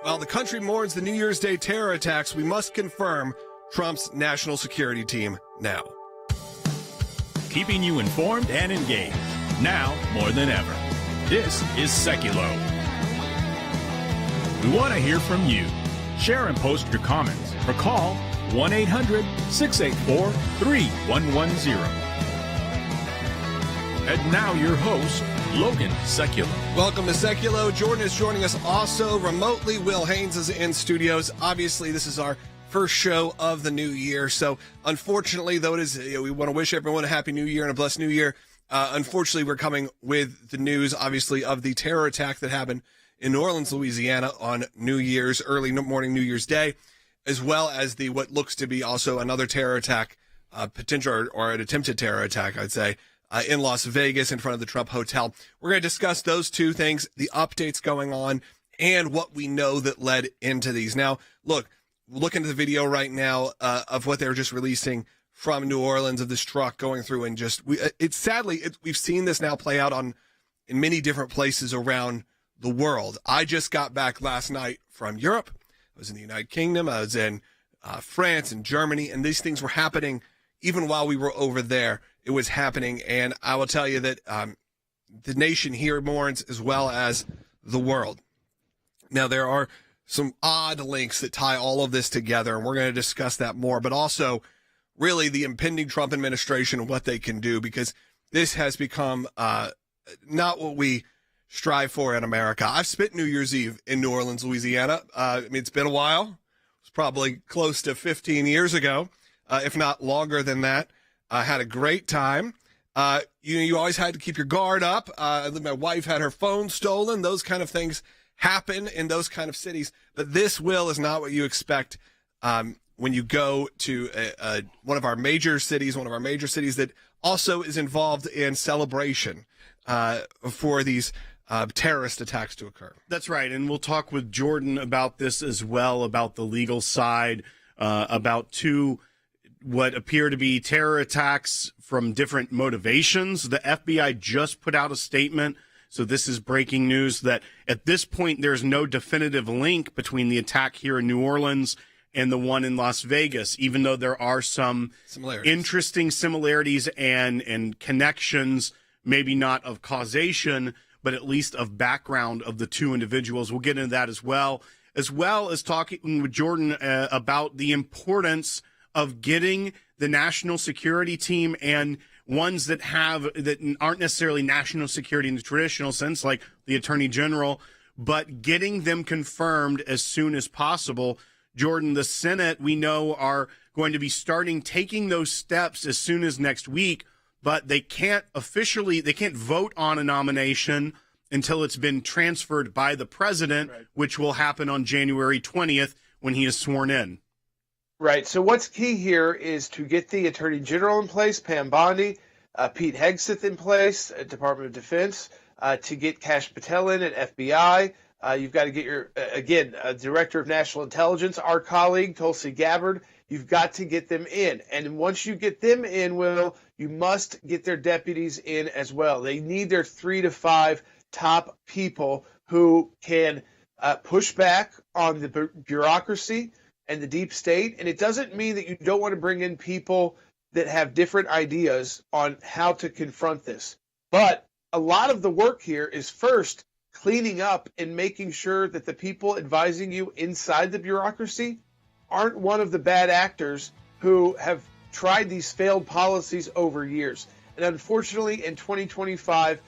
While the country mourns the New Year's Day terror attacks, we must confirm Trump's national security team now. Keeping you informed and engaged, now more than ever. This is Sekulow. We want to hear from you. Share and post your comments or call 1-800-684-3110. And now your host, Logan Sekulow. Welcome to Sekulow. Jordan is joining us also remotely. Will Haynes is in studios. Obviously, this is our first show of the new year. So, unfortunately, though it is, we want to wish everyone a happy new year and a blessed new year. Unfortunately, we're coming with the news, obviously, of the terror attack that happened in New Orleans, Louisiana on New Year's, early morning New Year's Day, as well as the what looks to be also another terror attack, potential or an attempted terror attack, I'd say, in Las Vegas in front of the Trump Hotel. We're going to discuss those two things, the updates going on, and what we know that led into these. Now, look into the video right now of what they were just releasing from New Orleans of this truck going through, and we've seen this now play out in many different places around the world. I just got back last night from Europe. I was in the United Kingdom. I was in France and Germany, and these things were happening even while we were over there. It was happening, and I will tell you that the nation here mourns as well as the world. Now, there are some odd links that tie all of this together, and we're going to discuss that more, but also really the impending Trump administration and what they can do, because this has become not what we strive for in America. I've spent New Year's Eve in New Orleans, Louisiana. It's been a while. It was probably close to 15 years ago, if not longer than that. I had a great time. You always had to keep your guard up. My wife had her phone stolen. Those kind of things happen in those kind of cities. But this, Will, is not what you expect when you go to one of our major cities that also is involved in celebration for these terrorist attacks to occur. That's right, and we'll talk with Jordan about this as well, about the legal side, about what appear to be terror attacks from different motivations. The FBI just put out a statement, so this is breaking news, that at this point there's no definitive link between the attack here in New Orleans and the one in Las Vegas, even though there are some interesting similarities and connections, maybe not of causation, but at least of background of the two individuals. We'll get into that as well as talking with Jordan about the importance of getting the national security team, and ones that aren't necessarily national security in the traditional sense, like the Attorney General, but getting them confirmed as soon as possible. Jordan, the Senate, we know, are going to be taking those steps as soon as next week, but they can't vote on a nomination until it's been transferred by the president, right, which will happen on January 20th when he is sworn in. Right. So what's key here is to get the Attorney General in place, Pam Bondi, Pete Hegseth in place at Department of Defense, to get Kash Patel in at FBI. You've got to get your, Director of National Intelligence, our colleague, Tulsi Gabbard. You've got to get them in. And once you get them in, Will, you must get their deputies in as well. They need their 3 to 5 top people who can push back on the bureaucracy and the deep state. And it doesn't mean that you don't want to bring in people that have different ideas on how to confront this. But a lot of the work here is first cleaning up and making sure that the people advising you inside the bureaucracy aren't one of the bad actors who have tried these failed policies over years. And unfortunately, in 2025,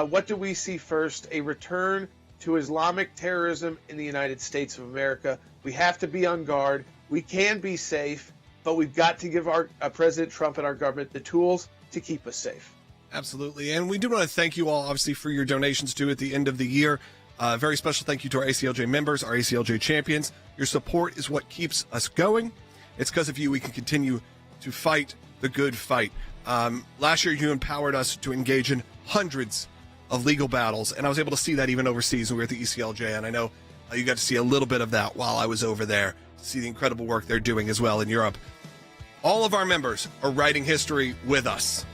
what do we see first? A return to Islamic terrorism in the United States of America. We have to be on guard. We can be safe, but we've got to give our President Trump and our government the tools to keep us safe. Absolutely. And we do want to thank you all, obviously, for your donations too at the end of the year. Very special thank you to our ACLJ members, our ACLJ champions. Your support is what keeps us going. It's because of you we can continue to fight the good fight. Last year, you empowered us to engage in hundreds of legal battles, and I was able to see that even overseas when we were at the ACLJ, and I know you got to see a little bit of that while I was over there, to see the incredible work they're doing as well in Europe. All of our members are writing history with us,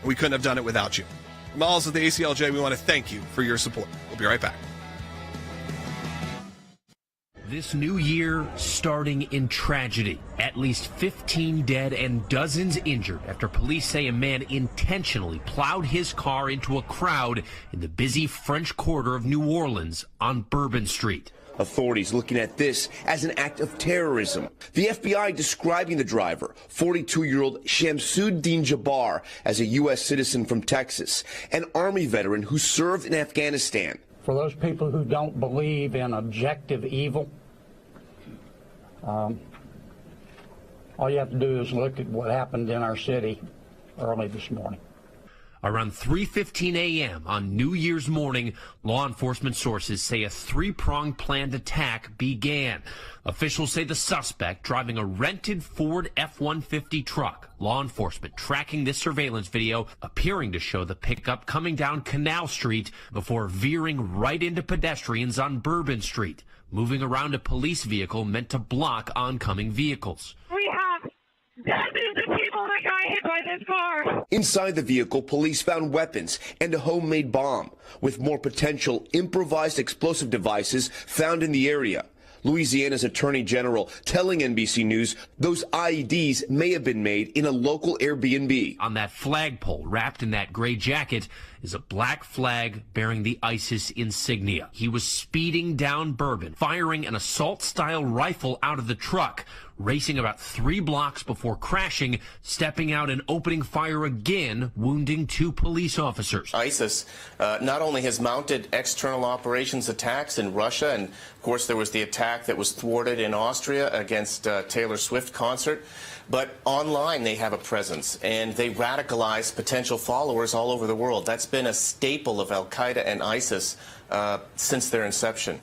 and we couldn't have done it without you. From all of the ACLJ, we want to thank you for your support. We'll be right back. This new year starting in tragedy. At least 15 dead and dozens injured after police say a man intentionally plowed his car into a crowd in the busy French Quarter of New Orleans on Bourbon Street. Authorities looking at this as an act of terrorism. The FBI describing the driver, 42-year-old Shamsuddin Jabbar, as a U.S. citizen from Texas, an Army veteran who served in Afghanistan. For those people who don't believe in objective evil, all you have to do is look at what happened in our city early this morning. Around 3:15 a.m. on New Year's morning, law enforcement sources say a three-pronged planned attack began. Officials say the suspect, driving a rented Ford F-150 truck. Law enforcement tracking this surveillance video, appearing to show the pickup coming down Canal Street before veering right into pedestrians on Bourbon Street, moving around a police vehicle meant to block oncoming vehicles. We have dozens of people that got hit by this car. Inside the vehicle, police found weapons and a homemade bomb, with more potential improvised explosive devices found in the area. Louisiana's Attorney General telling NBC News those IEDs may have been made in a local Airbnb. On that flagpole, wrapped in that gray jacket, is a black flag bearing the ISIS insignia. He was speeding down Bourbon, firing an assault-style rifle out of the truck, racing about 3 blocks before crashing, stepping out and opening fire again, wounding 2 police officers. ISIS not only has mounted external operations attacks in Russia, and of course there was the attack that was thwarted in Austria against Taylor Swift concert, but online they have a presence, and they radicalize potential followers all over the world. That's been a staple of Al-Qaeda and ISIS since their inception.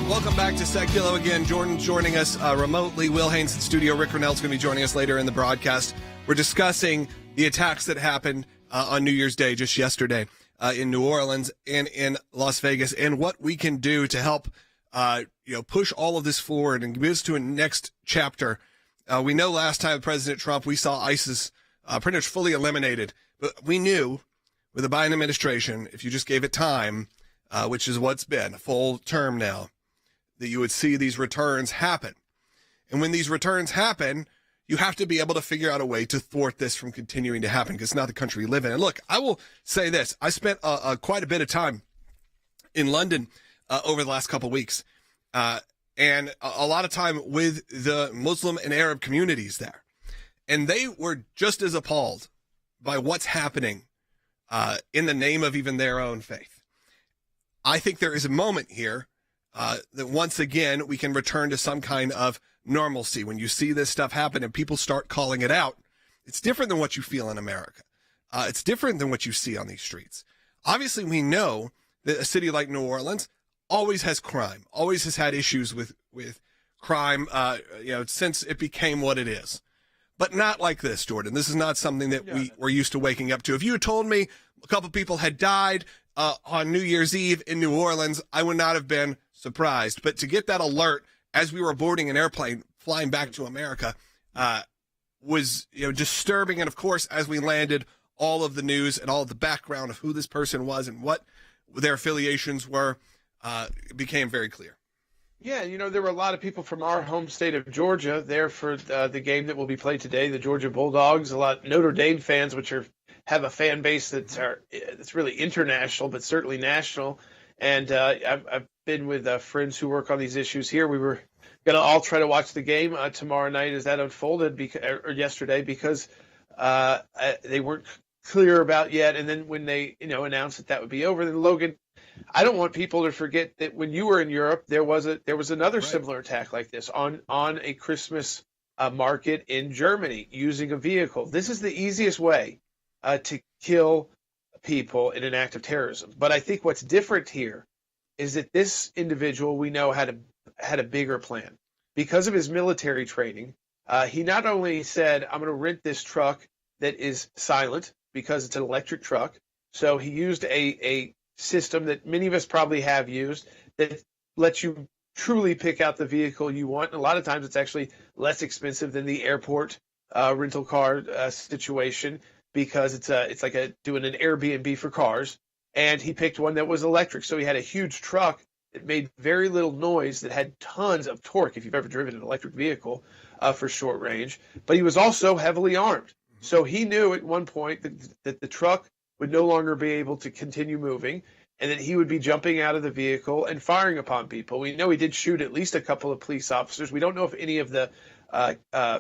Welcome back to Sekulow again. Jordan's joining us remotely. Will Haynes in studio. Rick Rennell's going to be joining us later in the broadcast. We're discussing the attacks that happened on New Year's Day just yesterday in New Orleans and in Las Vegas, and what we can do to help push all of this forward and get us to a next chapter. We know last time with President Trump, we saw ISIS pretty much fully eliminated, but we knew with the Biden administration, if you just gave it time, which is what's been a full term now, that you would see these returns happen. And when these returns happen, you have to be able to figure out a way to thwart this from continuing to happen, because it's not the country we live in. And look, I will say this. I spent quite a bit of time in London over the last couple of weeks, and a lot of time with the Muslim and Arab communities there. And they were just as appalled by what's happening in the name of even their own faith. I think there is a moment here that once again we can return to some kind of normalcy. When you see this stuff happen and people start calling it out, it's different than what you feel in America. It's different than what you see on these streets. Obviously, we know that a city like New Orleans always has crime, always has had issues with crime, since it became what it is. But not like this, Jordan. This is not something that we're used to waking up to. If you had told me a couple people had died on New Year's Eve in New Orleans, I would not have been surprised. But to get that alert as we were boarding an airplane flying back to America was disturbing. And of course, as we landed, all of the news and all of the background of who this person was and what their affiliations were became very clear. Yeah, there were a lot of people from our home state of Georgia there for the game that will be played today, the Georgia Bulldogs. A lot of Notre Dame fans, which have a fan base that's really international, but certainly national. And I've been with friends who work on these issues here. We were going to all try to watch the game tomorrow night as that unfolded, or yesterday, because they weren't clear about yet. And then when they announced that would be over, then Logan, I don't want people to forget that when you were in Europe, there was another similar attack like this on a Christmas market in Germany using a vehicle. This is the easiest way to kill people in an act of terrorism. But I think what's different here is that this individual we know had a bigger plan. Because of his military training, he not only said, I'm going to rent this truck that is silent because it's an electric truck. So he used a system that many of us probably have used that lets you truly pick out the vehicle you want. And a lot of times it's actually less expensive than the airport rental car situation. because it's like doing an Airbnb for cars, and he picked one that was electric. So he had a huge truck that made very little noise, that had tons of torque if you've ever driven an electric vehicle for short range. But he was also heavily armed. So he knew at one point that the truck would no longer be able to continue moving, and that he would be jumping out of the vehicle and firing upon people. We know he did shoot at least a couple of police officers. We don't know if any of the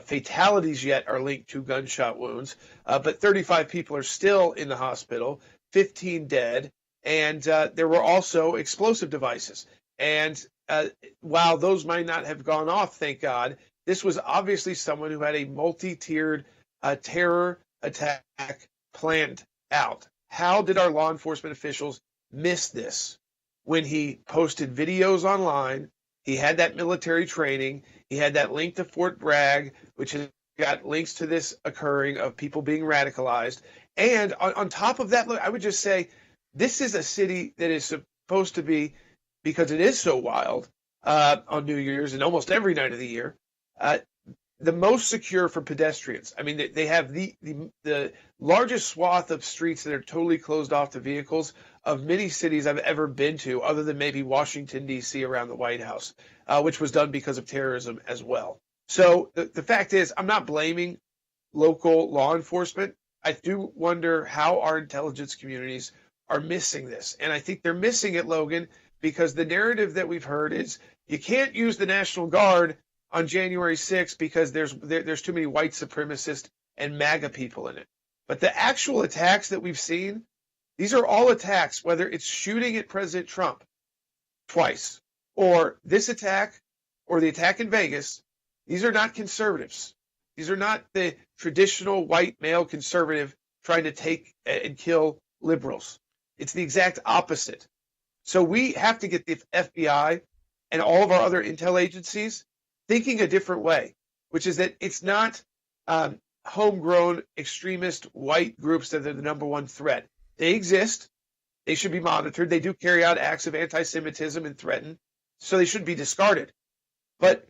fatalities yet are linked to gunshot wounds, but 35 people are still in the hospital, 15 dead, and there were also explosive devices. And while those might not have gone off, thank God, this was obviously someone who had a multi-tiered terror attack planned out. How did our law enforcement officials miss this? When he posted videos online, he had that military training, he had that link to Fort Bragg, which has got links to this occurring of people being radicalized. And on top of that, look, I would just say this is a city that is supposed to be, because it is so wild on New Year's and almost every night of the year, the most secure for pedestrians. I mean, they have the largest swath of streets that are totally closed off to vehicles of many cities I've ever been to, other than maybe Washington, D.C. around the White House, which was done because of terrorism as well. So the fact is, I'm not blaming local law enforcement. I do wonder how our intelligence communities are missing this. And I think they're missing it, Logan, because the narrative that we've heard is you can't use the National Guard on January 6th because there's too many white supremacist and MAGA people in it. But the actual attacks that we've seen, these are all attacks, whether it's shooting at President Trump twice, or this attack, or the attack in Vegas. These are not conservatives. These are not the traditional white male conservative trying to take and kill liberals. It's the exact opposite. So we have to get the FBI and all of our other intel agencies thinking a different way, which is that it's not homegrown extremist white groups that are the number one threat. They exist. They should be monitored. They do carry out acts of anti-Semitism and threaten, so they shouldn't be discarded. But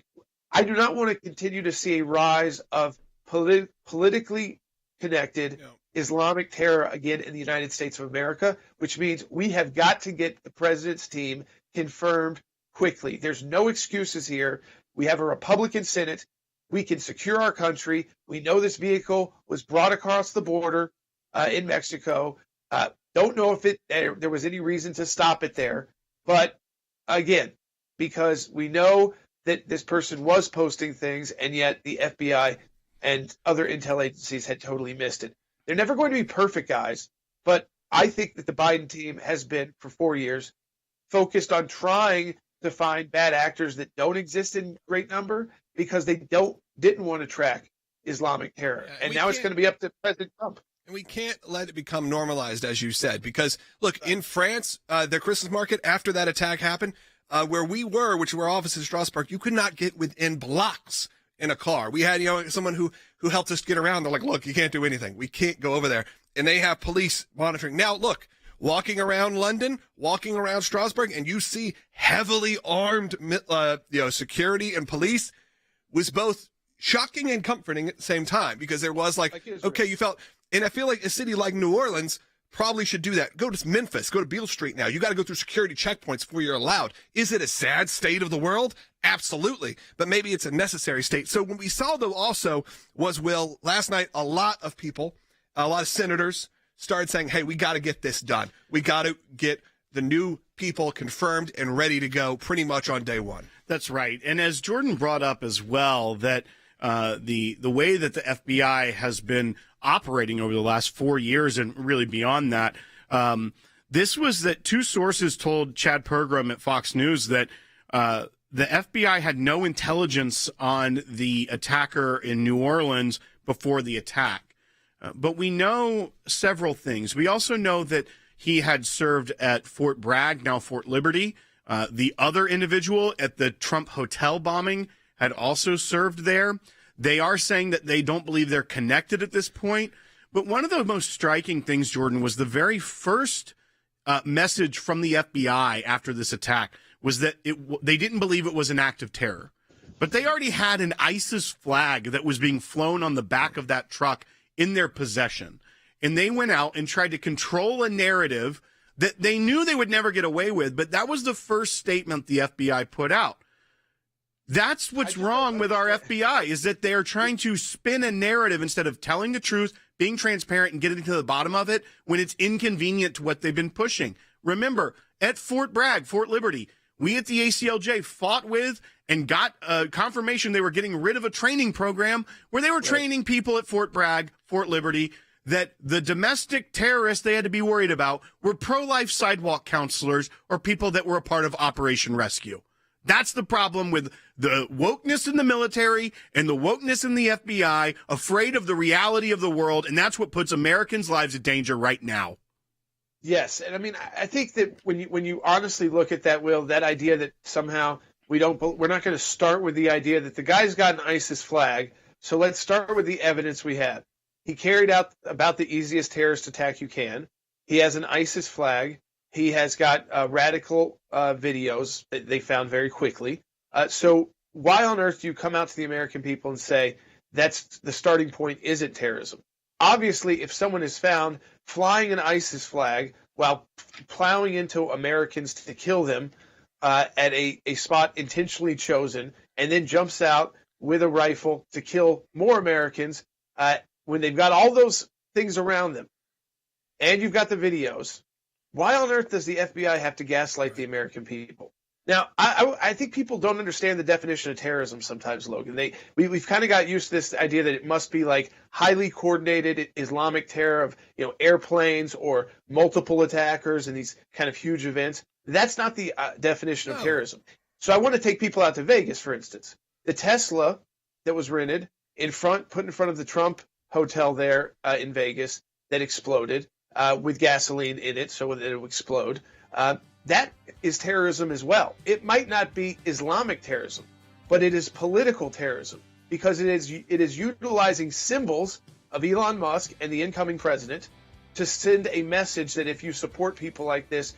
I do not want to continue to see a rise of politically connected Islamic terror again in the United States of America, which means we have got to get the president's team confirmed quickly. There's no excuses here. We have a Republican Senate. We can secure our country. We know this vehicle was brought across the border in Mexico. Don't know if there was any reason to stop it there. But again, because we know that this person was posting things, and yet the FBI and other intel agencies had totally missed it. They're never going to be perfect, guys. But I think that the Biden team has been, for 4 years, focused on trying to find bad actors that don't exist in great number because they didn't want to track Islamic terror. And now it's going to be up to President Trump. And we can't let it become normalized, as you said, because, look, in France, their Christmas market, after that attack happened, where we were, which were offices in Strasbourg, you could not get within blocks in a car. We had, someone who helped us get around. They're like, look, you can't do anything. We can't go over there. And they have police monitoring. Now, look, walking around London, walking around Strasbourg, and you see heavily armed, security and police, was both shocking and comforting at the same time, because there was like okay, you felt, and I feel like a city like New Orleans probably should do that. Go to Memphis, go to Beale Street now. You got to go through security checkpoints before you're allowed. Is it a sad state of the world? Absolutely. But maybe it's a necessary state. So what we saw, though, also was, Will, last night, a lot of people, a lot of senators started saying, hey, we got to get this done. We got to get the new people confirmed and ready to go pretty much on day one. That's right. And as Jordan brought up as well, that the way that the FBI has been operating over the last 4 years and really beyond that, this was that two sources told Chad Pergram at Fox News that the FBI had no intelligence on the attacker in New Orleans before the attack. But we know several things. We also know that he had served at Fort Bragg, now Fort Liberty. The other individual at the Trump hotel bombing had also served there. They are saying that they don't believe they're connected at this point. But one of the most striking things, Jordan, was the very first message from the FBI after this attack was that they didn't believe it was an act of terror. But they already had an ISIS flag that was being flown on the back of that truck in their possession. and they went out and tried to control a narrative that they knew they would never get away with, but that was the first statement the FBI put out. That's what's wrong with our FBI, is that they're trying to spin a narrative instead of telling the truth, being transparent, and getting to the bottom of it when it's inconvenient to what they've been pushing. Remember, at Fort Bragg, Fort Liberty, we at the ACLJ fought with and got confirmation they were getting rid of a training program where they were training people at Fort Bragg, Fort Liberty, that the domestic terrorists they had to be worried about were pro-life sidewalk counselors or people that were a part of Operation Rescue. That's the problem with the wokeness in the military and the wokeness in the FBI, afraid of the reality of the world, and that's what puts Americans' lives in danger right now. Yes, and I mean, I think that when you honestly look at that, Will, that idea that somehow we're not going to start with the idea that the guy's got an ISIS flag, so let's start with the evidence we have. He carried out about the easiest terrorist attack you can. He has an ISIS flag. He has got radical videos that they found very quickly. So why on earth do you come out to the American people and say that's the starting point isn't terrorism? Obviously, if someone is found flying an ISIS flag while plowing into Americans to kill them at a spot intentionally chosen, and then jumps out with a rifle to kill more Americans when they've got all those things around them, and you've got the videos, why on earth does the FBI have to gaslight the American people? Now, I think people don't understand the definition of terrorism sometimes, Logan. We've kind of got used to this idea that it must be like highly coordinated Islamic terror of airplanes or multiple attackers and these kind of huge events. That's not the definition of terrorism. So I want to take people out to Vegas, for instance. The Tesla that was rented put in front of the Trump hotel there in Vegas that exploded with gasoline in it so that it would explode. That is terrorism as well. It might not be Islamic terrorism, but it is political terrorism because it is utilizing symbols of Elon Musk and the incoming president to send a message that if you support people like this,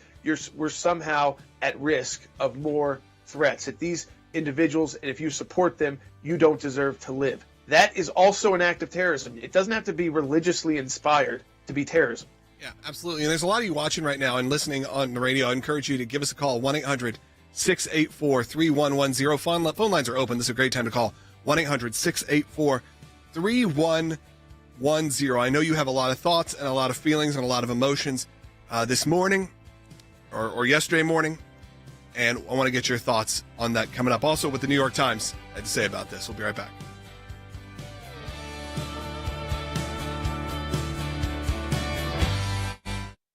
we're somehow at risk of more threats. That these individuals, and if you support them, you don't deserve to live. That is also an act of terrorism. It doesn't have to be religiously inspired to be terrorism. Yeah, absolutely. And there's a lot of you watching right now and listening on the radio. I encourage you to give us a call, 1-800-684-3110. Phone lines are open. This is a great time to call, 1-800-684-3110. I know you have a lot of thoughts and a lot of feelings and a lot of emotions this morning or yesterday morning, and I want to get your thoughts on that coming up. Also, what the New York Times had to say about this. We'll be right back.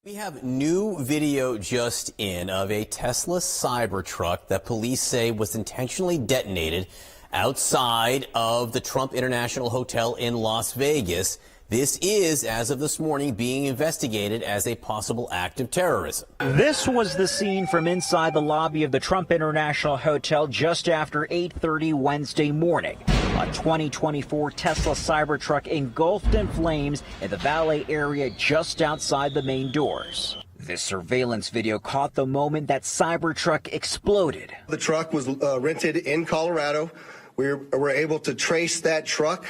We have new video just in of a Tesla Cybertruck that police say was intentionally detonated outside of the Trump International Hotel in Las Vegas. This is, as of this morning, being investigated as a possible act of terrorism. This was the scene from inside the lobby of the Trump International Hotel just after 8:30 Wednesday morning. A 2024 Tesla Cybertruck engulfed in flames in the valet area just outside the main doors. This surveillance video caught the moment that Cybertruck exploded. The truck was rented in Colorado. We were able to trace that truck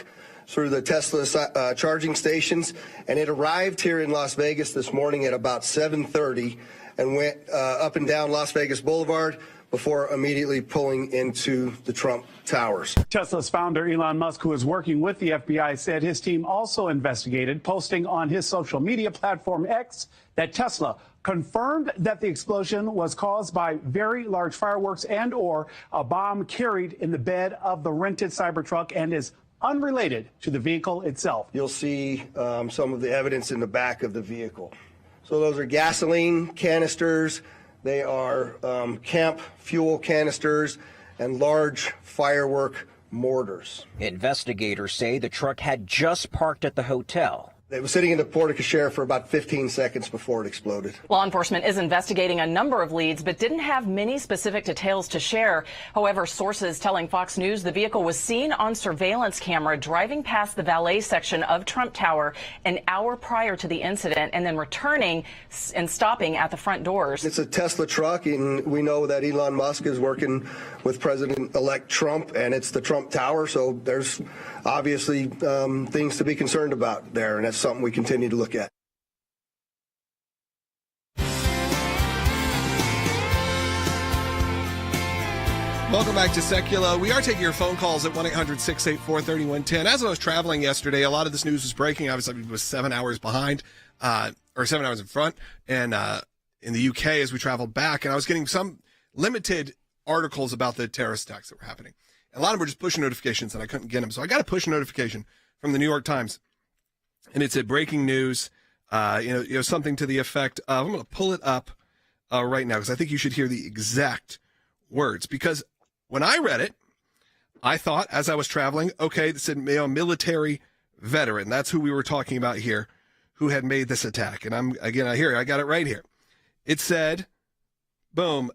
through the Tesla charging stations, and it arrived here in Las Vegas this morning at about 7:30 and went up and down Las Vegas Boulevard before immediately pulling into the Trump Towers. Tesla's founder, Elon Musk, who is working with the FBI, said his team also investigated, posting on his social media platform X that Tesla confirmed that the explosion was caused by very large fireworks and or a bomb carried in the bed of the rented Cybertruck and is unrelated to the vehicle itself. You'll see some of the evidence in the back of the vehicle. So those are gasoline canisters. They are camp fuel canisters and large firework mortars. Investigators say the truck had just parked at the hotel. It was sitting in the porte-cochere for about 15 seconds before it exploded. Law enforcement is investigating a number of leads, but didn't have many specific details to share. However, sources telling Fox News the vehicle was seen on surveillance camera driving past the valet section of Trump Tower an hour prior to the incident and then returning and stopping at the front doors. It's a Tesla truck, and we know that Elon Musk is working with President-elect Trump, and it's the Trump Tower, so there's obviously things to be concerned about there, and that's something we continue to look at. Welcome back to Sekulow. We are taking your phone calls at 1-800-684-3110. As I was traveling yesterday, a lot of this news was breaking. Obviously, it was 7 hours behind, or 7 hours in front, and in the UK as we traveled back. And I was getting some limited articles about the terrorist attacks that were happening. A lot of them were just push notifications, and I couldn't get them. So I got a push notification from the New York Times, and it said breaking news, something to the effect of, I'm going to pull it up right now because I think you should hear the exact words, because when I read it, I thought as I was traveling, okay, it said military veteran. That's who we were talking about here, who had made this attack. And I got it right here. It said, boom,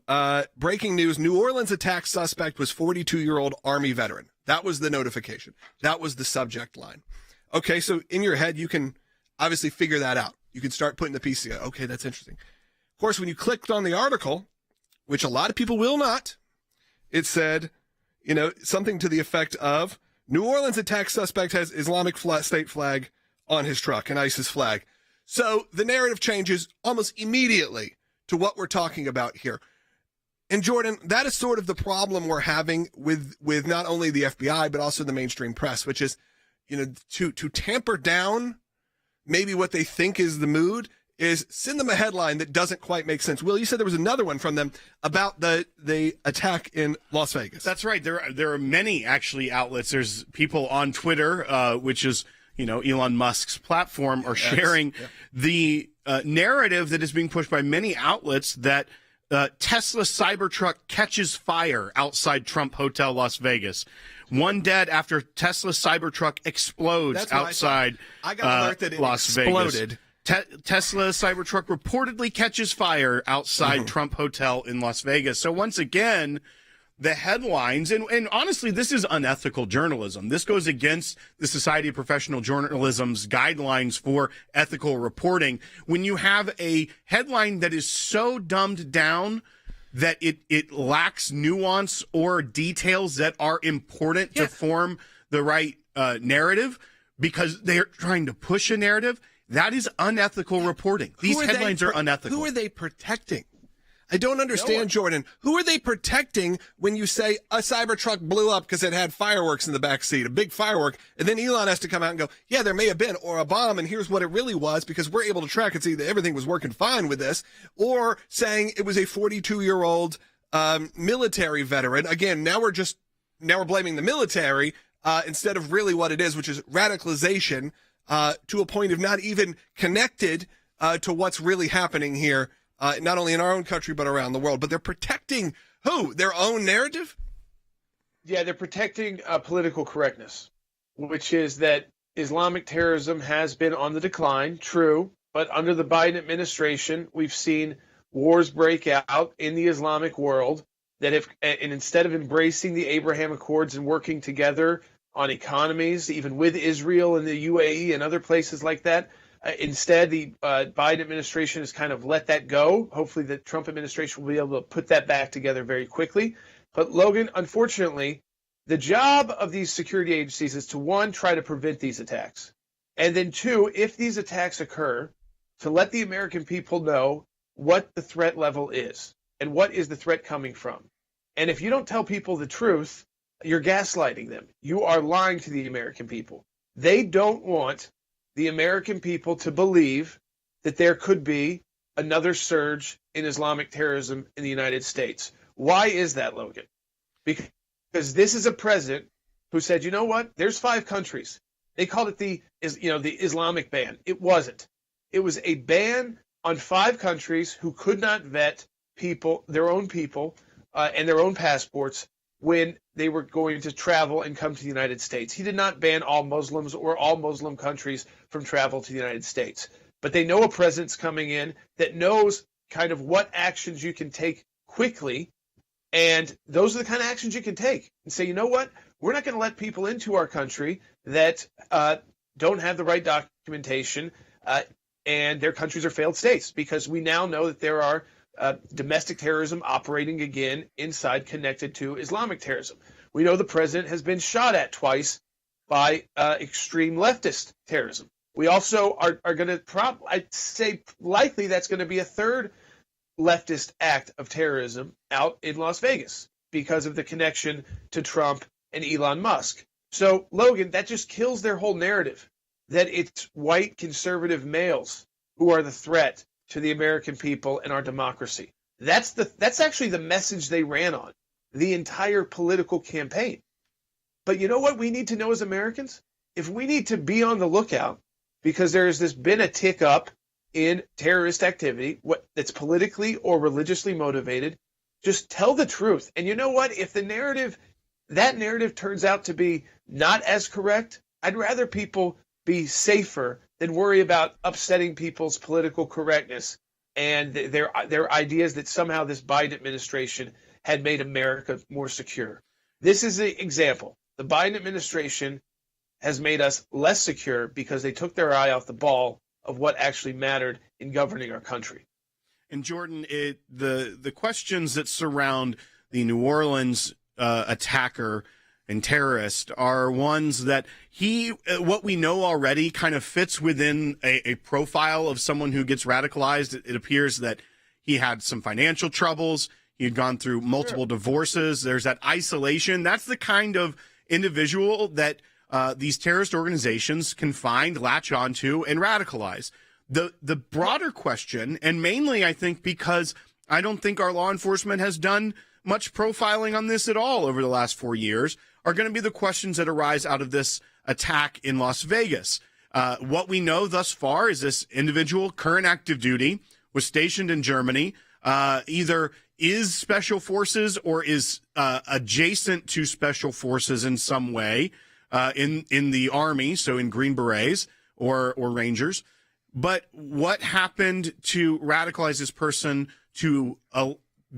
breaking news, New Orleans attack suspect was 42-year-old Army veteran. That was the notification. That was the subject line. Okay, so in your head, you can obviously figure that out. You can start putting the piece together. Okay, that's interesting. Of course, when you clicked on the article, which a lot of people will not, it said, something to the effect of New Orleans attack suspect has Islamic State flag on his truck, an ISIS flag. So the narrative changes almost immediately to what we're talking about here. And Jordan, that is sort of the problem we're having with not only the FBI, but also the mainstream press, which is, to tamper down maybe what they think is the mood is send them a headline that doesn't quite make sense. Will, you said there was another one from them about the attack in Las Vegas. That's right. There are many actually outlets. There's people on Twitter, which is Elon Musk's platform, are sharing the narrative that is being pushed by many outlets that Tesla Cybertruck catches fire outside Trump Hotel, Las Vegas. One dead after Tesla Cybertruck explodes outside I got alert that it Las exploded. Vegas. Tesla Cybertruck reportedly catches fire outside Trump Hotel in Las Vegas. So once again, the headlines, and honestly, this is unethical journalism. This goes against the Society of Professional Journalism's guidelines for ethical reporting. When you have a headline that is so dumbed down that it lacks nuance or details that are important to form the right narrative, because they're trying to push a narrative, that is unethical reporting. These headlines are unethical. Who are they protecting? I don't understand, Jordan. Who are they protecting when you say a Cybertruck blew up because it had fireworks in the back seat, a big firework, and then Elon has to come out and go, yeah, there may have been, or a bomb, and here's what it really was, because we're able to track and see that everything was working fine with this, or saying it was a 42-year-old military veteran. Again, now we're blaming the military instead of really what it is, which is radicalization to a point of not even connected to what's really happening here. Not only in our own country, but around the world. But they're protecting who? Their own narrative? Yeah, they're protecting political correctness, which is that Islamic terrorism has been on the decline, true. But under the Biden administration, we've seen wars break out in the Islamic world and instead of embracing the Abraham Accords and working together on economies, even with Israel and the UAE and other places like that, instead, the Biden administration has kind of let that go. Hopefully the Trump administration will be able to put that back together very quickly. But Logan, unfortunately, the job of these security agencies is to, one, try to prevent these attacks. And then two, if these attacks occur, to let the American people know what the threat level is and what is the threat coming from. And if you don't tell people the truth, you're gaslighting them. You are lying to the American people. They don't want the American people to believe that there could be another surge in Islamic terrorism in the United States. Why is that, Logan? Because this is a president who said, you know what? There's 5 countries. They called it the Islamic ban. It wasn't. It was a ban on 5 countries who could not vet their own people, and their own passports when they were going to travel and come to the United States. He did not ban all Muslims or all Muslim countries from travel to the United States. But they know a president's coming in that knows kind of what actions you can take quickly, and those are the kind of actions you can take. And say, you know what? We're not going to let people into our country that don't have the right documentation, and their countries are failed states, because we now know that there are domestic terrorism operating again inside connected to Islamic terrorism. We know the president has been shot at twice by extreme leftist terrorism. We also are going to I'd say likely that's going to be a third leftist act of terrorism out in Las Vegas because of the connection to Trump and Elon Musk. So, Logan, that just kills their whole narrative that it's white conservative males who are the threat to the American people and our democracy. That's actually the message they ran on the entire political campaign. But you know what we need to know as Americans? If we need to be on the lookout because there's been a tick up in terrorist activity that's politically or religiously motivated, just tell the truth. And you know what? If that narrative turns out to be not as correct, I'd rather people be safer than worry about upsetting people's political correctness and their ideas that somehow this Biden administration had made America more secure. This is an example. The Biden administration has made us less secure because they took their eye off the ball of what actually mattered in governing our country. And Jordan, the questions that surround the New Orleans attacker and terrorist are ones that what we know already kind of fits within a profile of someone who gets radicalized. It appears that he had some financial troubles. He had gone through multiple divorces. There's that isolation. That's the kind of individual that these terrorist organizations can find, latch onto, and radicalize. The broader question, and mainly I think because I don't think our law enforcement has done much profiling on this at all over the last 4 years, are going to be the questions that arise out of this attack in Las Vegas. What we know thus far is this individual, current active duty, was stationed in Germany, either is special forces or is adjacent to special forces in some way in the Army, so in Green Berets or Rangers. But what happened to radicalize this person to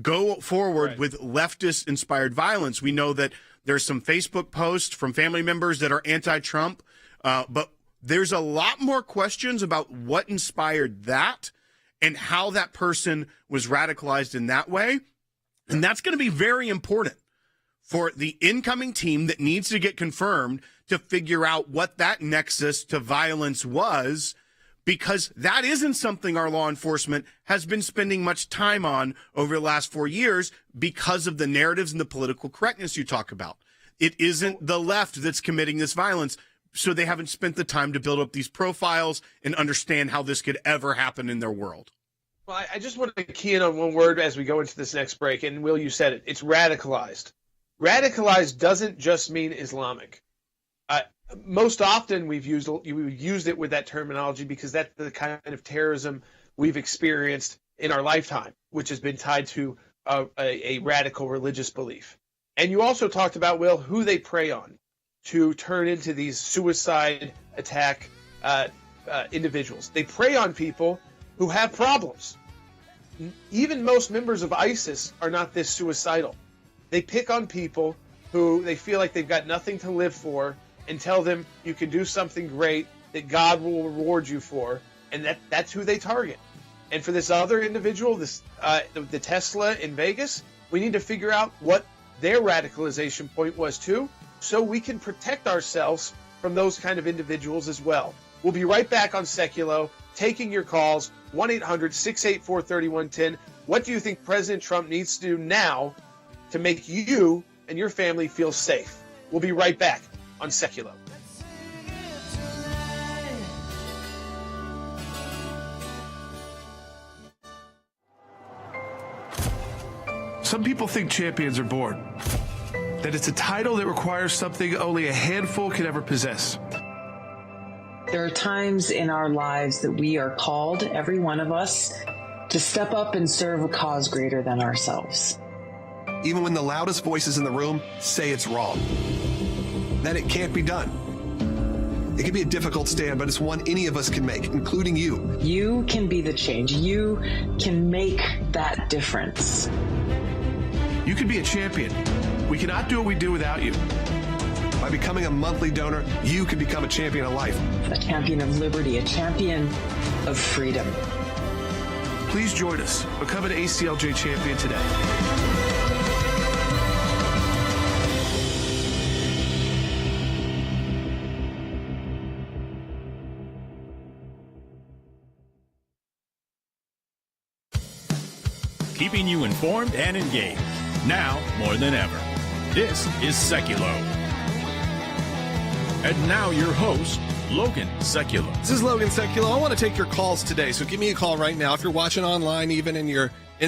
go forward with leftist-inspired violence? We know that there's some Facebook posts from family members that are anti-Trump, but there's a lot more questions about what inspired that and how that person was radicalized in that way. And that's going to be very important for the incoming team that needs to get confirmed to figure out what that nexus to violence was, because that isn't something our law enforcement has been spending much time on over the last 4 years because of the narratives and the political correctness you talk about. It isn't the left that's committing this violence, so they haven't spent the time to build up these profiles and understand how this could ever happen in their world. Well, I just want to key in on one word as we go into this next break, and Will, you said it. It's radicalized. Radicalized doesn't just mean Islamic. Most often we've used it with that terminology because that's the kind of terrorism we've experienced in our lifetime, which has been tied to a radical religious belief. And you also talked about, Will, who they prey on to turn into these suicide attack individuals. They prey on people who have problems. Even most members of ISIS are not this suicidal. They pick on people who they feel like they've got nothing to live for and tell them you can do something great that God will reward you for, and that's who they target. And for this other individual, the Tesla in Vegas, we need to figure out what their radicalization point was too, so we can protect ourselves from those kind of individuals as well. We'll be right back on Sekulow, taking your calls, 1-800-684-3110. What do you think President Trump needs to do now to make you and your family feel safe? We'll be right back on Sekulow. Some people think champions are born, that it's a title that requires something only a handful can ever possess. There are times in our lives that we are called, every one of us, to step up and serve a cause greater than ourselves. Even when the loudest voices in the room say it's wrong, that it can't be done. It can be a difficult stand, but it's one any of us can make, including you. You can be the change. You can make that difference. You can be a champion. We cannot do what we do without you. By becoming a monthly donor, you can become a champion of life. A champion of liberty, a champion of freedom. Please join us. Become an ACLJ champion today. keeping you informed and engaged. Now more than ever. This is Sekulow. And now your host, Logan Sekulow. This is Logan Sekulow. I want to take your calls today, so give me a call right now. If you're watching online, even in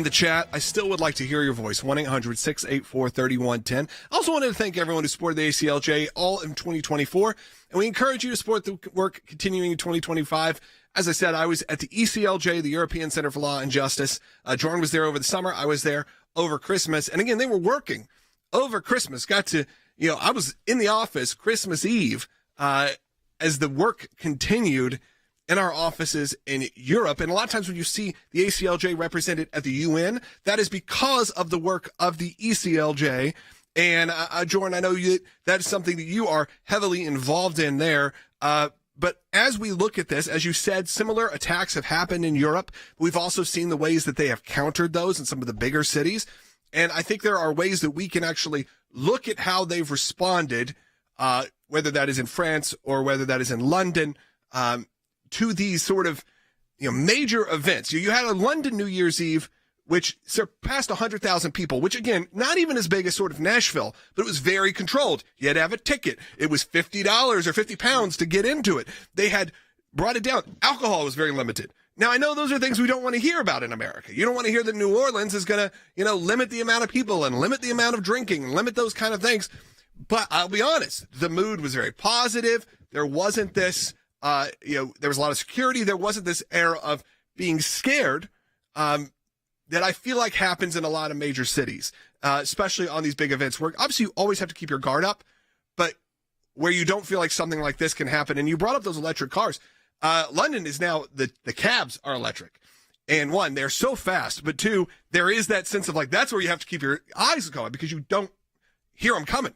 the chat, I still would like to hear your voice. 1-800-684-3110. I also wanted to thank everyone who supported the ACLJ all in 2024, and we encourage you to support the work continuing in 2025. As I said, I was at the ECLJ, the European Center for Law and Justice. Jordan was there over the summer. I was there over Christmas. And again, they were working over Christmas. I was in the office Christmas Eve as the work continued in our offices in Europe. And a lot of times when you see the ACLJ represented at the UN, that is because of the work of the ECLJ. And Jordan, I know that is something that you are heavily involved in there. But as we look at this, as you said, similar attacks have happened in Europe. We've also seen the ways that they have countered those in some of the bigger cities. And I think there are ways that we can actually look at how they've responded, whether that is in France or whether that is in London, to these sort of major events. You had a London New Year's Eve, which surpassed 100,000 people, which, again, not even as big as sort of Nashville, but it was very controlled. You had to have a ticket. It was $50 or £50 to get into it. They had brought it down. Alcohol was very limited. Now, I know those are things we don't want to hear about in America. You don't want to hear that New Orleans is going to, limit the amount of people and limit the amount of drinking and limit those kind of things. But I'll be honest, the mood was very positive. There wasn't this, there was a lot of security. There wasn't this air of being scared that I feel like happens in a lot of major cities, especially on these big events where obviously you always have to keep your guard up, but where you don't feel like something like this can happen. And you brought up those electric cars. London is now, the cabs are electric. And one, they're so fast, but two, there is that sense of like, that's where you have to keep your eyes going because you don't hear them coming.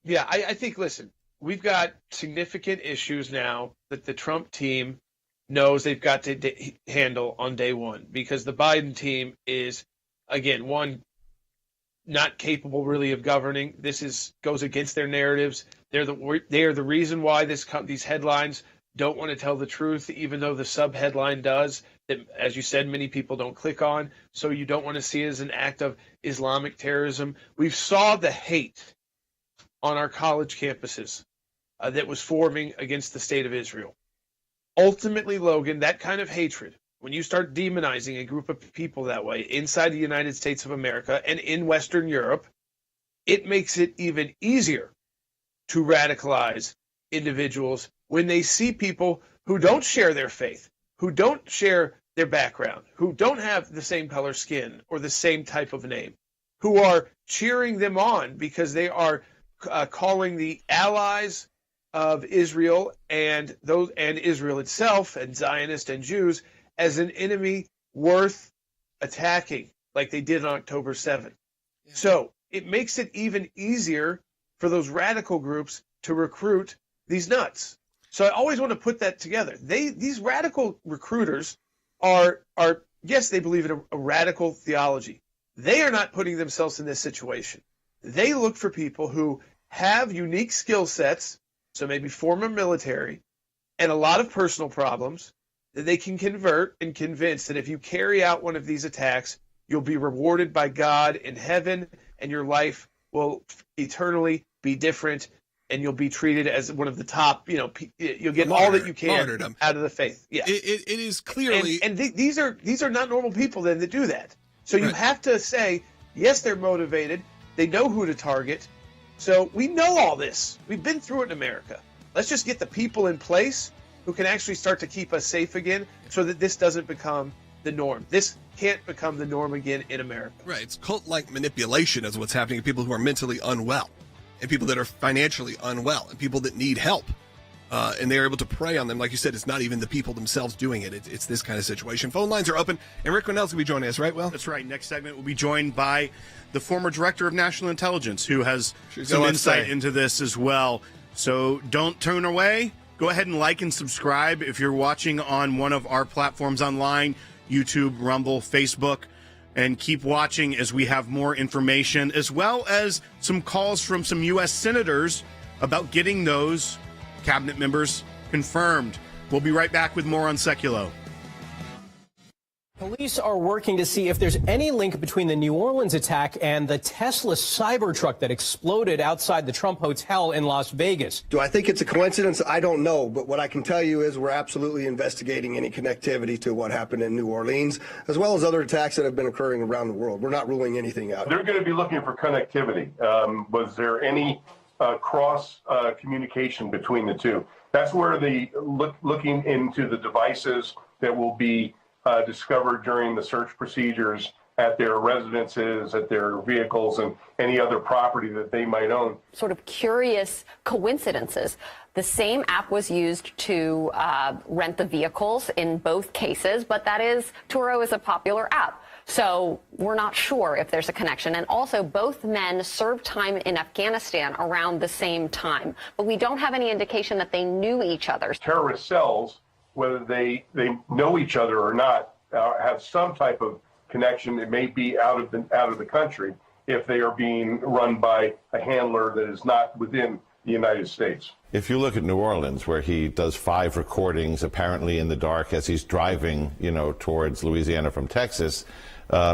Yeah, I think, listen, we've got significant issues now that the Trump team knows they've got to handle on day one because the Biden team is, again, one, not capable really of governing. This goes against their narratives. They are the reason why these headlines don't want to tell the truth, even though the sub-headline does, that, as you said, many people don't click on, so you don't want to see it as an act of Islamic terrorism. We've saw the hate on our college campuses that was forming against the state of Israel. Ultimately, Logan, that kind of hatred, when you start demonizing a group of people that way inside the United States of America and in Western Europe, it makes it even easier to radicalize individuals when they see people who don't share their faith, who don't share their background, who don't have the same color skin or the same type of name, who are cheering them on because they are calling the allies of Israel and Israel itself and Zionists and Jews as an enemy worth attacking, like they did on October 7th. Yeah. So it makes it even easier for those radical groups to recruit these nuts. So I always want to put that together. These radical recruiters are yes, they believe in a radical theology. They are not putting themselves in this situation. They look for people who have unique skill sets, so maybe former military, and a lot of personal problems that they can convert and convince that if you carry out one of these attacks, you'll be rewarded by God in heaven and your life will eternally be different and you'll be treated as one of the top, you'll get all that you can martyrdom out of the faith. Yeah. It is clearly. And these are not normal people then that do that. So you have to say, yes, they're motivated. They know who to target. So we know all this. We've been through it in America. Let's just get the people in place who can actually start to keep us safe again so that this doesn't become the norm. This can't become the norm again in America. Right. It's cult-like manipulation is what's happening to people who are mentally unwell and people that are financially unwell and people that need help. And they're able to prey on them. Like you said, it's not even the people themselves doing it. It's this kind of situation. Phone lines are open. And Rick Ronell's going to be joining us, right, Will? That's right. Next segment, we'll be joined by the former director of national intelligence who has some insight into this as well. So don't turn away. Go ahead and like and subscribe if you're watching on one of our platforms online, YouTube, Rumble, Facebook. And keep watching as we have more information, as well as some calls from some U.S. senators about getting those cabinet members confirmed. We'll be right back with more on Sekulow. Police are working to see if there's any link between the New Orleans attack and the Tesla Cybertruck that exploded outside the Trump Hotel in Las Vegas. Do I think it's a coincidence? I don't know. But what I can tell you is we're absolutely investigating any connectivity to what happened in New Orleans, as well as other attacks that have been occurring around the world. We're not ruling anything out. They're going to be looking for connectivity. Was there any cross communication between the two? That's where the looking into the devices that will be discovered during the search procedures at their residences, at their vehicles, and any other property that they might own. Sort of curious coincidences. The same app was used to rent the vehicles in both cases, but Turo is a popular app. So we're not sure if there's a connection. And also, both men served time in Afghanistan around the same time. But we don't have any indication that they knew each other. Terrorist cells, whether they know each other or not, have some type of connection. It may be out of the country if they are being run by a handler that is not within the United States. If you look at New Orleans, where he does 5 recordings apparently in the dark as he's driving, towards Louisiana from Texas,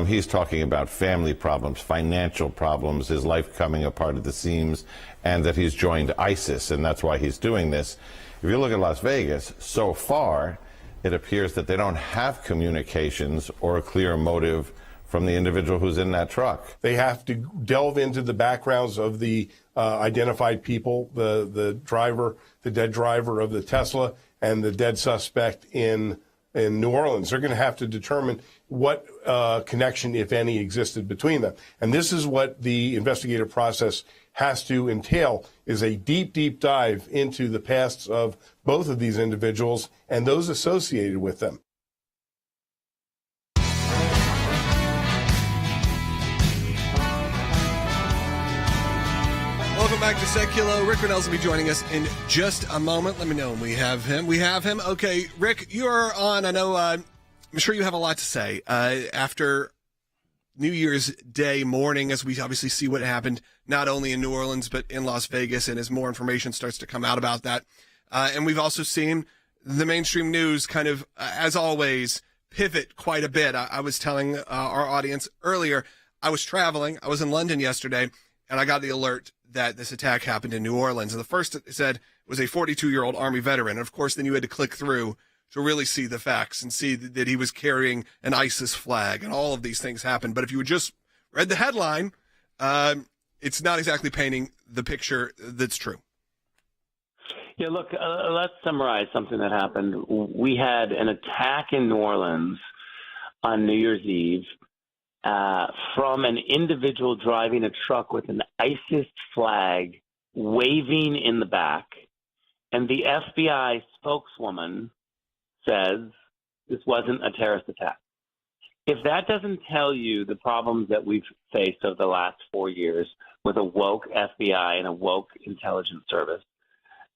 he's talking about family problems, financial problems, his life coming apart at the seams, and that he's joined ISIS, and that's why he's doing this. If you look at Las Vegas, so far, it appears that they don't have communications or a clear motive from the individual who's in that truck. They have to delve into the backgrounds of the identified people, the driver, the dead driver of the Tesla, and the dead suspect in New Orleans. They're going to have to determine what connection, if any, existed between them. And this is what the investigative process has to entail, is a deep, deep dive into the pasts of both of these individuals and those associated with them. Welcome back to Sekulow. Rick Reynolds will be joining us in just a moment. Let me know when we have him. We have him. Okay, Rick, you're on. I know, I'm sure you have a lot to say. After New Year's Day morning, as we obviously see what happened, not only in New Orleans, but in Las Vegas, and as more information starts to come out about that. And we've also seen the mainstream news kind of, as always, pivot quite a bit. I was telling our audience earlier, I was traveling. I was in London yesterday, and I got the alert that this attack happened in New Orleans. And the first it said it was a 42-year-old Army veteran. And of course, then you had to click through to really see the facts and see that he was carrying an ISIS flag, and all of these things happened. But if you just read the headline, it's not exactly painting the picture that's true. Yeah, look, let's summarize something that happened. We had an attack in New Orleans on New Year's Eve from an individual driving a truck with an ISIS flag waving in the back. And the FBI spokeswoman says this wasn't a terrorist attack. If that doesn't tell you the problems that we've faced over the last 4 years with a woke FBI and a woke intelligence service,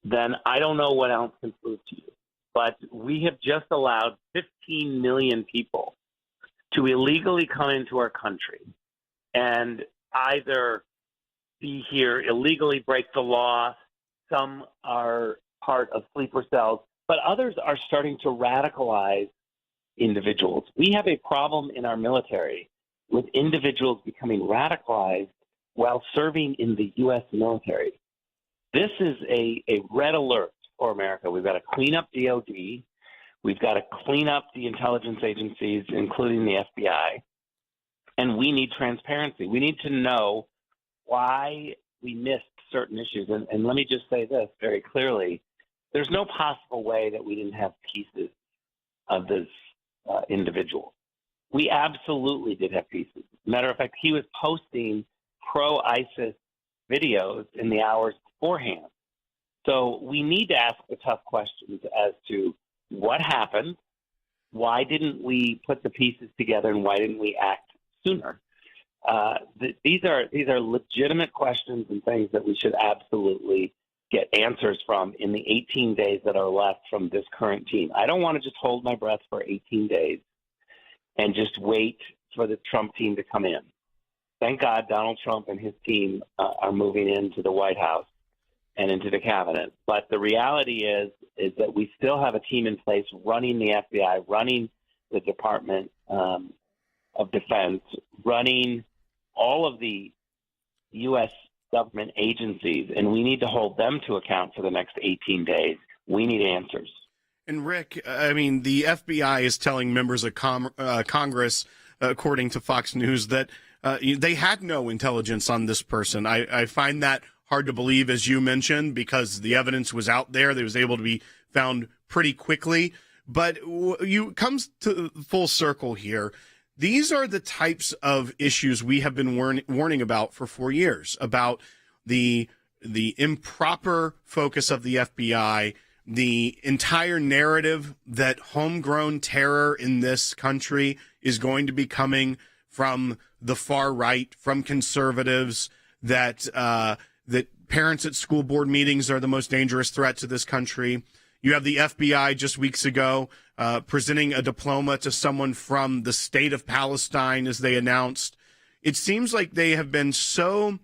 then I don't know what else can prove to you. But we have just allowed 15 million people to illegally come into our country and either be here illegally, break the law. Some are part of sleeper cells, but others are starting to radicalize individuals. We have a problem in our military with individuals becoming radicalized while serving in the U.S. military. This is a red alert for America. We've got to clean up DOD. We've got to clean up the intelligence agencies, including the FBI. And we need transparency. We need to know why we missed certain issues. And let me just say this very clearly. There's no possible way that we didn't have pieces of this individual. We absolutely did have pieces. Matter of fact, he was posting pro-ISIS videos in the hours beforehand. So we need to ask the tough questions as to what happened, why didn't we put the pieces together, and why didn't we act sooner? These are legitimate questions and things that we should absolutely get answers from in the 18 days that are left from this current team. I don't want to just hold my breath for 18 days and just wait for the Trump team to come in. Thank God Donald Trump and his team are moving into the White House and into the cabinet. But the reality is that we still have a team in place running the FBI, running the Department of Defense, running all of the U.S. government agencies, and we need to hold them to account for the next 18 days. We need answers. And Rick, I mean, the FBI is telling members of Congress, according to Fox News, that they had no intelligence on this person. I find that hard to believe, as you mentioned, because the evidence was out there. That was able to be found pretty quickly. But you comes to full circle here. These are the types of issues we have been warning about for 4 years, about the improper focus of the FBI, the entire narrative that homegrown terror in this country is going to be coming from the far right, from conservatives, that parents at school board meetings are the most dangerous threat to this country. You have the FBI just weeks ago presenting a diploma to someone from the state of Palestine, as they announced. It seems like they have been so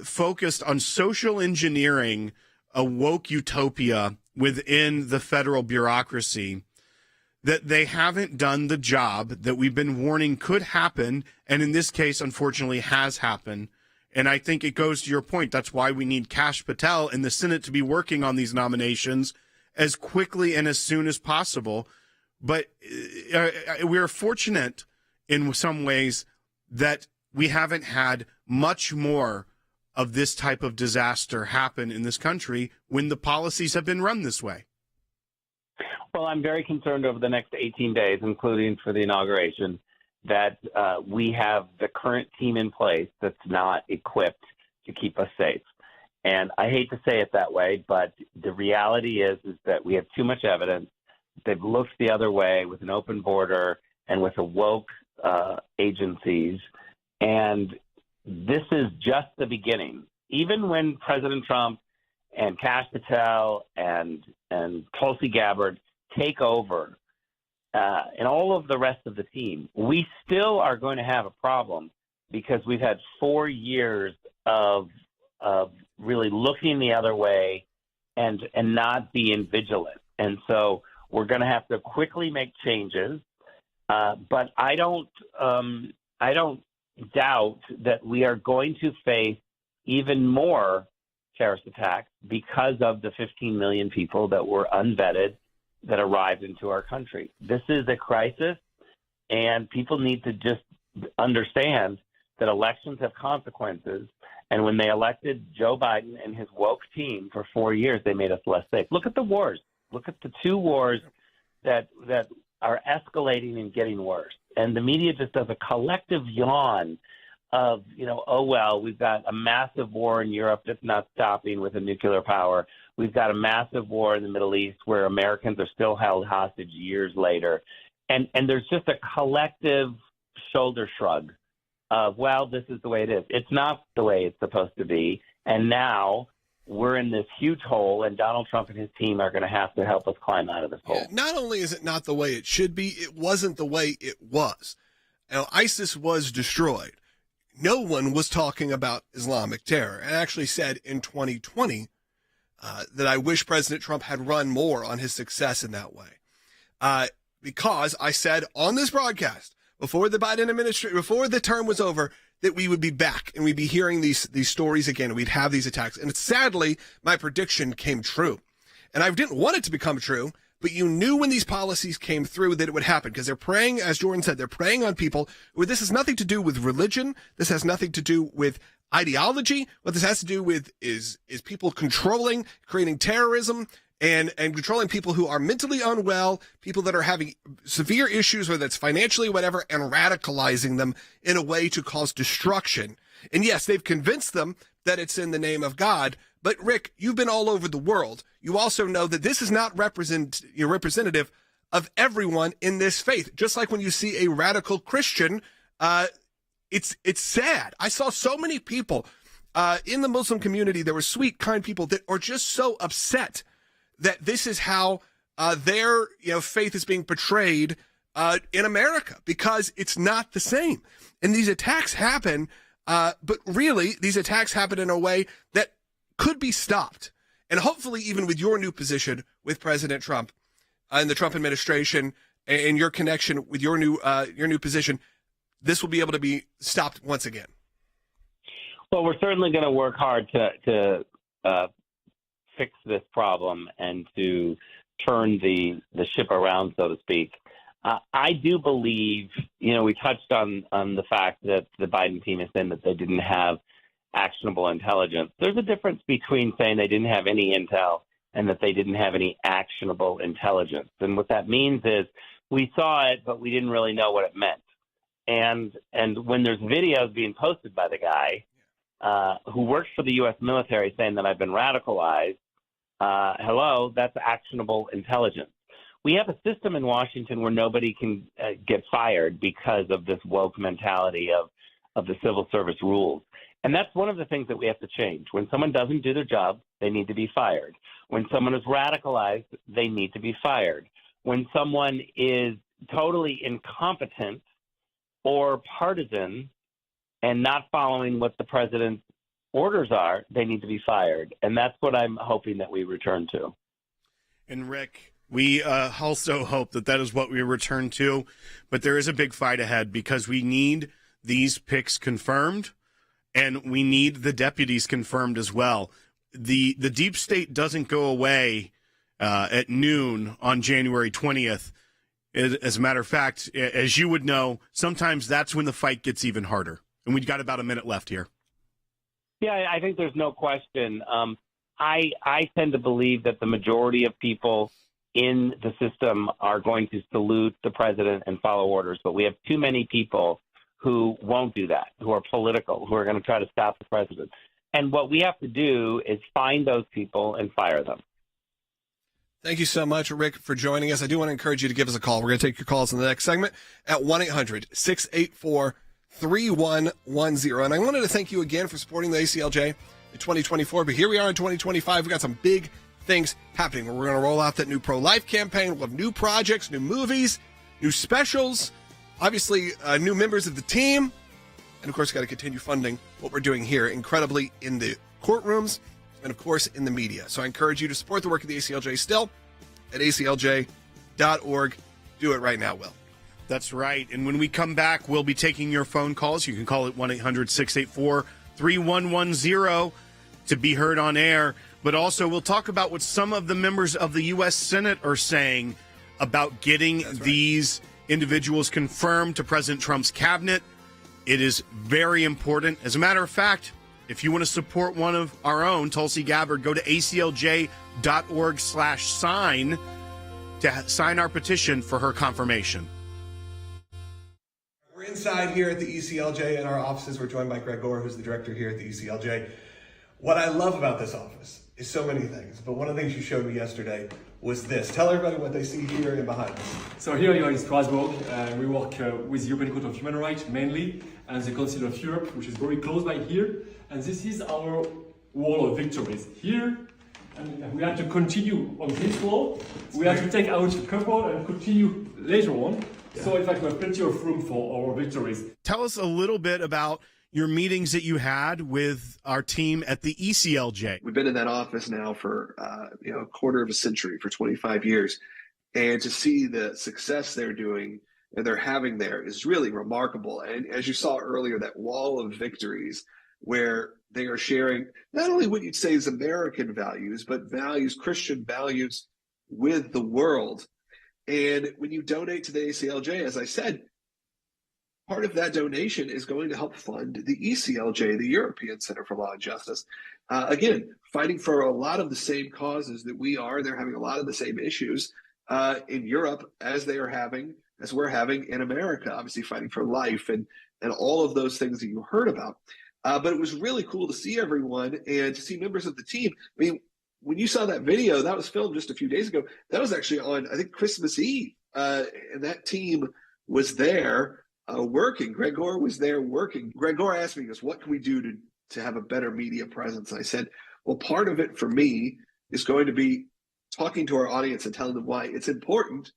focused on social engineering a woke utopia within the federal bureaucracy that they haven't done the job that we've been warning could happen, and in this case, unfortunately, has happened. And I think it goes to your point. That's why we need Kash Patel in the Senate to be working on these nominations as quickly and as soon as possible. But we're fortunate in some ways that we haven't had much more of this type of disaster happen in this country when the policies have been run this way. Well, I'm very concerned over the next 18 days, including for the inauguration, that we have the current team in place that's not equipped to keep us safe. And I hate to say it that way, but the reality is that we have too much evidence. They've looked the other way with an open border and with a woke agencies. And this is just the beginning. Even when President Trump and Kash Patel and Tulsi Gabbard take over and all of the rest of the team, we still are going to have a problem because we've had 4 years of really looking the other way and not being vigilant. And so we're going to have to quickly make changes. But I don't doubt that we are going to face even more terrorist attacks because of the 15 million people that were unvetted that arrived into our country. This is a crisis, and people need to just understand that elections have consequences. And when they elected Joe Biden and his woke team for 4 years, they made us less safe. Look at the wars. Look at the two wars that are escalating and getting worse. And the media just does a collective yawn of, oh, well, we've got a massive war in Europe that's not stopping with a nuclear power. We've got a massive war in the Middle East where Americans are still held hostage years later. And there's just a collective shoulder shrug of, well, this is the way it is. It's not the way it's supposed to be. And now we're in this huge hole, and Donald Trump and his team are going to have to help us climb out of this hole. Yeah, not only is it not the way it should be, it wasn't the way it was. ISIS was destroyed. No one was talking about Islamic terror. I actually said in 2020 that I wish President Trump had run more on his success in that way. Because I said on this broadcast, before the Biden administration, before the term was over, that we would be back and we'd be hearing these stories again, and we'd have these attacks. And sadly, my prediction came true. And I didn't want it to become true, but you knew when these policies came through that it would happen, because they're preying, as Jordan said, they're preying on people where this has nothing to do with religion. This has nothing to do with ideology. What this has to do with is people controlling, creating terrorism, and controlling people who are mentally unwell, people that are having severe issues, whether it's financially, whatever, and radicalizing them in a way to cause destruction. And yes, they've convinced them that it's in the name of God. But Rick, you've been all over the world. You also know that this is not representative of everyone in this faith. Just like when you see a radical Christian, it's sad. I saw so many people in the Muslim community. There were sweet, kind people that are just so upset that this is how their faith is being portrayed in America, because it's not the same. And these attacks happen, but really these attacks happen in a way that could be stopped. And hopefully even with your new position with President Trump and the Trump administration and your connection with your new position, this will be able to be stopped once again? Well, we're certainly going to work hard to fix this problem and to turn the ship around, so to speak. I do believe, we touched on the fact that the Biden team is saying that they didn't have actionable intelligence. There's a difference between saying they didn't have any intel and that they didn't have any actionable intelligence. And what that means is we saw it, but we didn't really know what it meant. And when there's videos being posted by the guy who works for the U.S. military saying that I've been radicalized, hello, that's actionable intelligence. We have a system in Washington where nobody can get fired because of this woke mentality of the civil service rules. And that's one of the things that we have to change. When someone doesn't do their job, they need to be fired. When someone is radicalized, they need to be fired. When someone is totally incompetent or partisan and not following what the president's orders are, they need to be fired. And that's what I'm hoping that we return to. And Rick, we also hope that is what we return to. But there is a big fight ahead because we need these picks confirmed, and we need the deputies confirmed as well. The deep state doesn't go away at noon on January 20th. As a matter of fact, as you would know, sometimes that's when the fight gets even harder. And we've got about a minute left here. Yeah, I think there's no question. I tend to believe that the majority of people in the system are going to salute the president and follow orders, but we have too many people who won't do that, who are political, who are going to try to stop the president. And what we have to do is find those people and fire them. Thank you so much, Rick, for joining us. I do want to encourage you to give us a call. We're going to take your calls in the next segment at 1-800-684-3110. And I wanted to thank you again for supporting the ACLJ in 2024. But here we are in 2025. We've got some big things happening where we're going to roll out that new pro-life campaign. We'll have new projects, new movies, new specials, obviously new members of the team. And, of course, got to continue funding what we're doing here incredibly in the courtrooms and, of course, in the media. So I encourage you to support the work of the ACLJ still at aclj.org. Do it right now, Will. That's right. And when we come back, we'll be taking your phone calls. You can call it 1-800-684-3110 to be heard on air. But also, we'll talk about what some of the members of the U.S. Senate are saying about getting these individuals confirmed to President Trump's cabinet. It is very important. As a matter of fact, if you want to support one of our own, Tulsi Gabbard, go to aclj.org/sign to sign our petition for her confirmation. We're inside here at the ECLJ in our offices. We're joined by Greg Gore, who's the director here at the ECLJ. What I love about this office is so many things, but one of the things you showed me yesterday was this. Tell everybody what they see here and behind us. So here you are in Strasbourg. We work with the European Court of Human Rights mainly, and the Council of Europe, which is very close by here. And this is our wall of victories. Here, and we have to continue on this wall. We have to take out a couple and continue later on. Yeah. So in fact, we have plenty of room for our victories. Tell us a little bit about your meetings that you had with our team at the ECLJ. We've been in that office now for a quarter of a century, for 25 years. And to see the success they're doing and they're having there is really remarkable. And as you saw earlier, that wall of victories where they are sharing not only what you'd say is American values, but values, Christian values with the world. And when you donate to the ACLJ, as I said, part of that donation is going to help fund the ECLJ, the European Center for Law and Justice. Again, fighting for a lot of the same causes that we are. They're having a lot of the same issues in Europe as we're having in America, obviously fighting for life and all of those things that you heard about. But it was really cool to see everyone and to see members of the team. I mean, when you saw that video, that was filmed just a few days ago. That was actually on, I think, Christmas Eve. And that team was there working. Greg Gore was there working. Greg Gore asked me, he goes, what can we do to have a better media presence? I said, well, part of it for me is going to be talking to our audience and telling them why it's important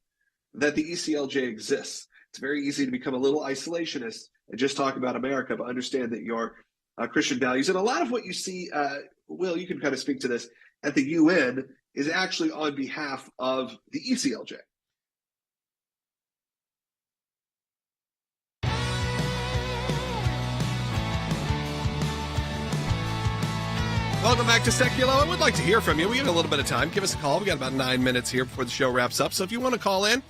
that the ECLJ exists. It's very easy to become a little isolationist and just talk about America, but understand that your Christian values and a lot of what you see, Will, you can kind of speak to this, at the UN is actually on behalf of the ECLJ. Welcome back to Sekulow. I would like to hear from you. We have a little bit of time. Give us a call. We got about 9 minutes here before the show wraps up. So if you want to call in,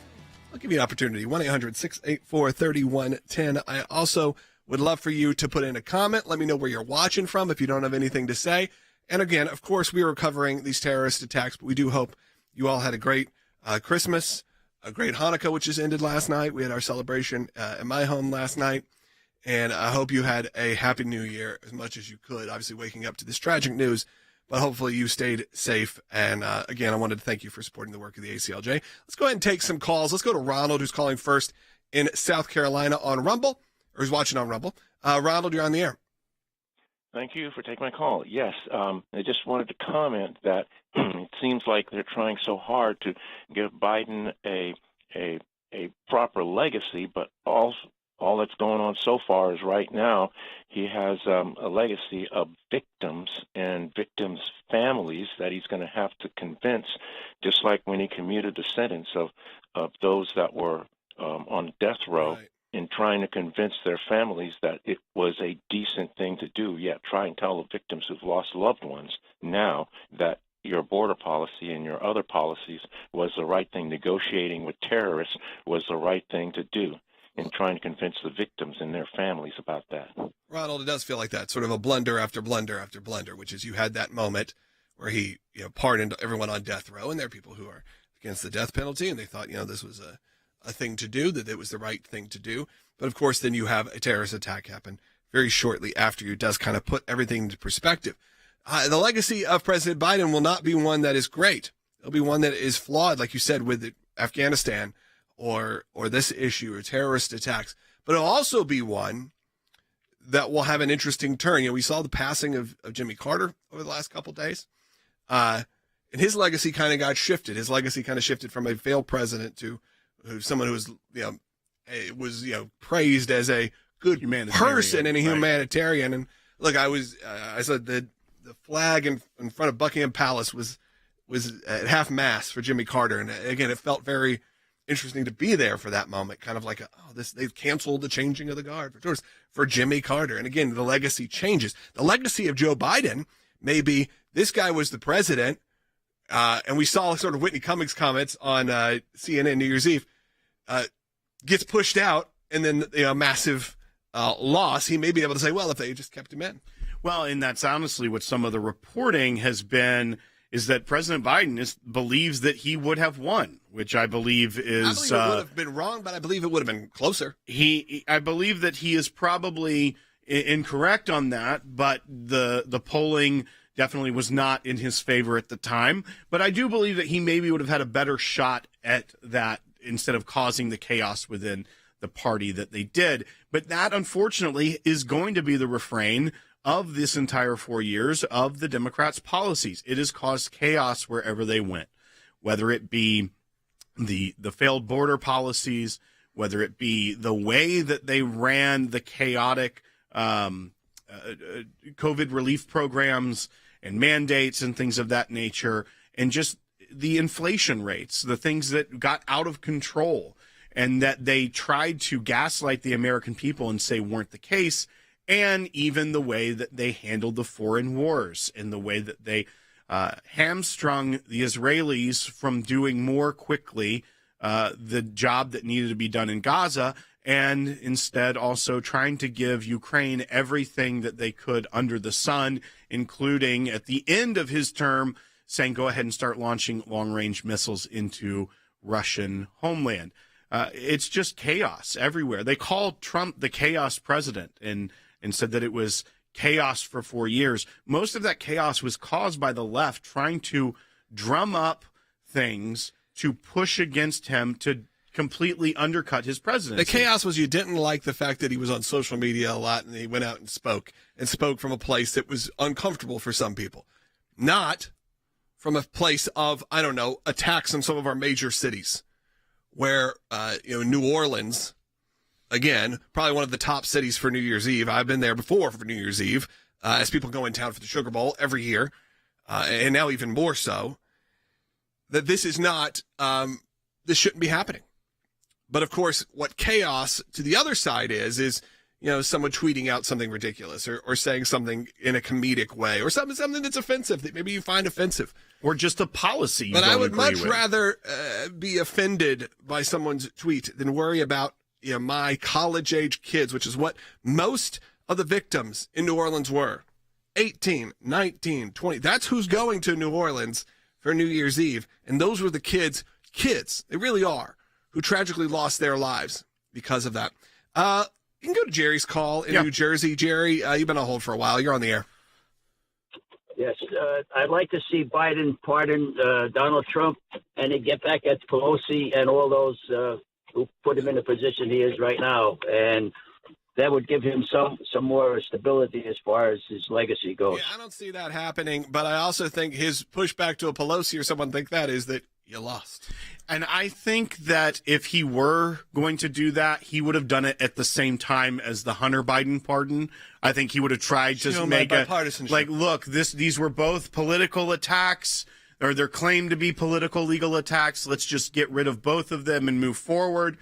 I'll give you an opportunity. 1-800-684-3110. I also would love for you to put in a comment. Let me know where you're watching from if you don't have anything to say. And again, of course, we were covering these terrorist attacks, but we do hope you all had a great Christmas, a great Hanukkah, which just ended last night. We had our celebration at my home last night. And I hope you had a happy new year as much as you could, obviously waking up to this tragic news, but hopefully you stayed safe. And again, I wanted to thank you for supporting the work of the ACLJ. Let's go ahead and take some calls. Let's go to Ronald, who's calling first in South Carolina on Rumble, or who's watching on Rumble. Ronald, you're on the air. Thank you for taking my call. Yes, I just wanted to comment that it seems like they're trying so hard to give Biden a proper legacy, but all that's going on so far is right now he has a legacy of victims and victims' families that he's going to have to convince, just like when he commuted the sentence of those that were on death row, right, in trying to convince their families that it was a decent thing to do. Yet try and tell the victims who've lost loved ones now that your border policy and your other policies was the right thing. Negotiating with terrorists was the right thing to do, and trying to convince the victims and their families about that. Ronald, it does feel like that, sort of a blunder after blunder after blunder, which is you had that moment where he pardoned everyone on death row, and there are people who are against the death penalty, and they thought, this was a thing to do, that it was the right thing to do. But, of course, then you have a terrorist attack happen very shortly after you. It does kind of put everything into perspective. The legacy of President Biden will not be one that is great. It'll be one that is flawed, like you said, with Afghanistan, or this issue, or terrorist attacks, but it'll also be one that will have an interesting turn. We saw the passing of Jimmy Carter over the last couple of days, and his legacy kind of got shifted. His legacy kind of shifted from a failed president to someone who was praised as a good person and a humanitarian. And look, I said the flag in front of Buckingham Palace was at half mast for Jimmy Carter, and again, it felt very interesting to be there for that moment, kind of like they've canceled the changing of the guard for Jimmy Carter. And again, the legacy changes. The legacy of Joe Biden may be this guy was the president, and we saw sort of Whitney Cummings comments on CNN New Year's Eve, gets pushed out, and then massive loss. He may be able to say, well, if they just kept him in. Well, and that's honestly what some of the reporting has been, is that President Biden believes that he would have won, which I believe is... I believe it would have been wrong, but I believe it would have been closer. I believe that he is probably incorrect on that, but the polling definitely was not in his favor at the time. But I do believe that he maybe would have had a better shot at that instead of causing the chaos within the party that they did. But that, unfortunately, is going to be the refrain of this entire 4 years of the Democrats' policies. It has caused chaos wherever they went, whether it be the failed border policies, whether it be the way that they ran the chaotic COVID relief programs and mandates and things of that nature, and just the inflation rates, the things that got out of control and that they tried to gaslight the American people and say weren't the case. And even the way that they handled the foreign wars and the way that they hamstrung the Israelis from doing more quickly the job that needed to be done in Gaza, and instead also trying to give Ukraine everything that they could under the sun, including at the end of his term saying go ahead and start launching long-range missiles into Russian homeland. It's just chaos everywhere. They called Trump the chaos president and said that it was chaos for 4 years. Most of that chaos was caused by the left trying to drum up things to push against him to completely undercut his presidency. The chaos was you didn't like the fact that he was on social media a lot and he went out and spoke from a place that was uncomfortable for some people. Not from a place of, attacks on some of our major cities where, New Orleans, again, probably one of the top cities for New Year's Eve. I've been there before for New Year's Eve, as people go in town for the Sugar Bowl every year, and now even more so, that this is not, this shouldn't be happening. But, of course, what chaos to the other side is someone tweeting out something ridiculous or saying something in a comedic way or something that's offensive that maybe you find offensive. Or just a policy you But don't I would agree much with. rather be offended by someone's tweet than worry about my college-age kids, which is what most of the victims in New Orleans were. 18, 19, 20. That's who's going to New Orleans for New Year's Eve. And those were the kids, they really are, who tragically lost their lives because of that. You can go to Jerry's call in New Jersey. Jerry, you've been on hold for a while. You're on the air. Yes, I'd like to see Biden pardon Donald Trump and then get back at Pelosi and all those who put him in the position he is right now. And that would give him some more stability as far as his legacy goes. Yeah, I don't see that happening, but I also think his pushback to a Pelosi or someone think that is that you lost. And I think that if he were going to do that, he would have done it at the same time as the Hunter Biden pardon. I think he would have tried to make a like, look, these were both political attacks, or they're claimed to be political legal attacks. Let's just get rid of both of them and move forward.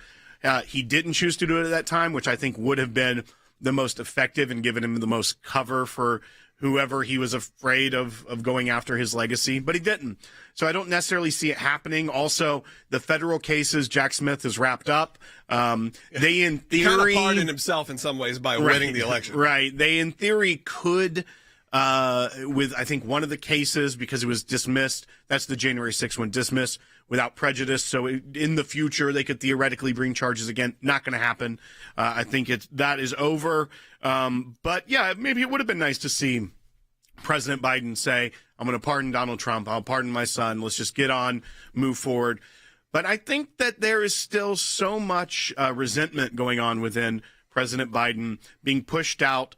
He didn't choose to do it at that time, which I think would have been the most effective and given him the most cover for whoever he was afraid of going after his legacy, but he didn't. So I don't necessarily see it happening. Also, the federal cases, Jack Smith is wrapped up. They, in theory, he kind of pardoned himself in some ways by winning the election. Right. They, in theory, could, with, I think, one of the cases, because it was dismissed, that's the January 6th one, dismissed without prejudice. So in the future, they could theoretically bring charges again. Not going to happen. I think that is over. But yeah, maybe it would have been nice to see President Biden say, I'm going to pardon Donald Trump. I'll pardon my son. Let's just get on, move forward. But I think that there is still so much resentment going on within President Biden being pushed out,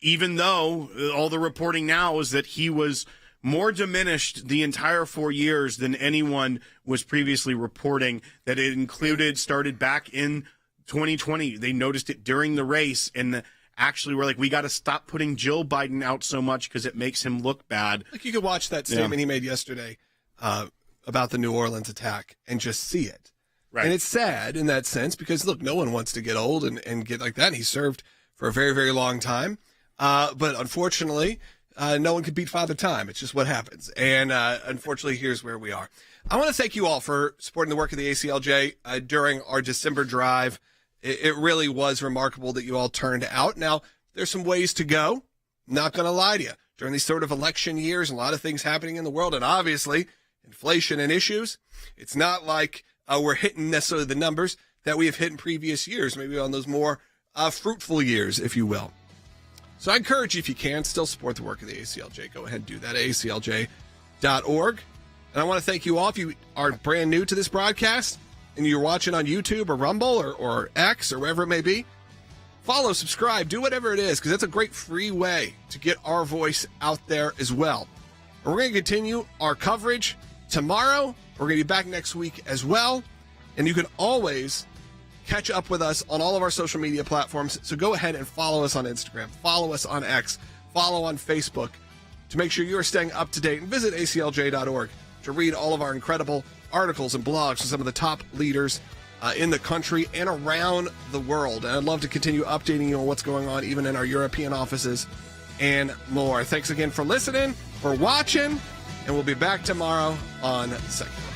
even though all the reporting now is that he was more diminished the entire 4 years than anyone was previously reporting, that it started back in 2020. They noticed it during the race and actually were like, we got to stop putting Jill Biden out so much because it makes him look bad. Like, you could watch that statement he made yesterday about the New Orleans attack and just see it. Right. And it's sad in that sense because, look, no one wants to get old and get like that. And he served for a very, very long time. But unfortunately, no one could beat Father Time. It's just what happens. And unfortunately, here's where we are. I want to thank you all for supporting the work of the ACLJ during our December drive. It really was remarkable that you all turned out. Now, there's some ways to go. Not going to lie to you. During these sort of election years, a lot of things happening in the world, and obviously inflation and issues, it's not like we're hitting necessarily the numbers that we have hit in previous years, maybe on those more fruitful years, if you will. So I encourage you, if you can, still support the work of the ACLJ. Go ahead and do that at aclj.org. And I want to thank you all. If you are brand new to this broadcast and you're watching on YouTube or Rumble or X or wherever it may be, follow, subscribe, do whatever it is, because that's a great free way to get our voice out there as well. And we're going to continue our coverage tomorrow. We're going to be back next week as well. And you can always catch up with us on all of our social media platforms. So go ahead and follow us on Instagram, follow us on X, follow on Facebook to make sure you're staying up to date. And visit aclj.org to read all of our incredible articles and blogs from some of the top leaders in the country and around the world. And I'd love to continue updating you on what's going on even in our European offices and more. Thanks again for listening, for watching, and we'll be back tomorrow on Sekulow.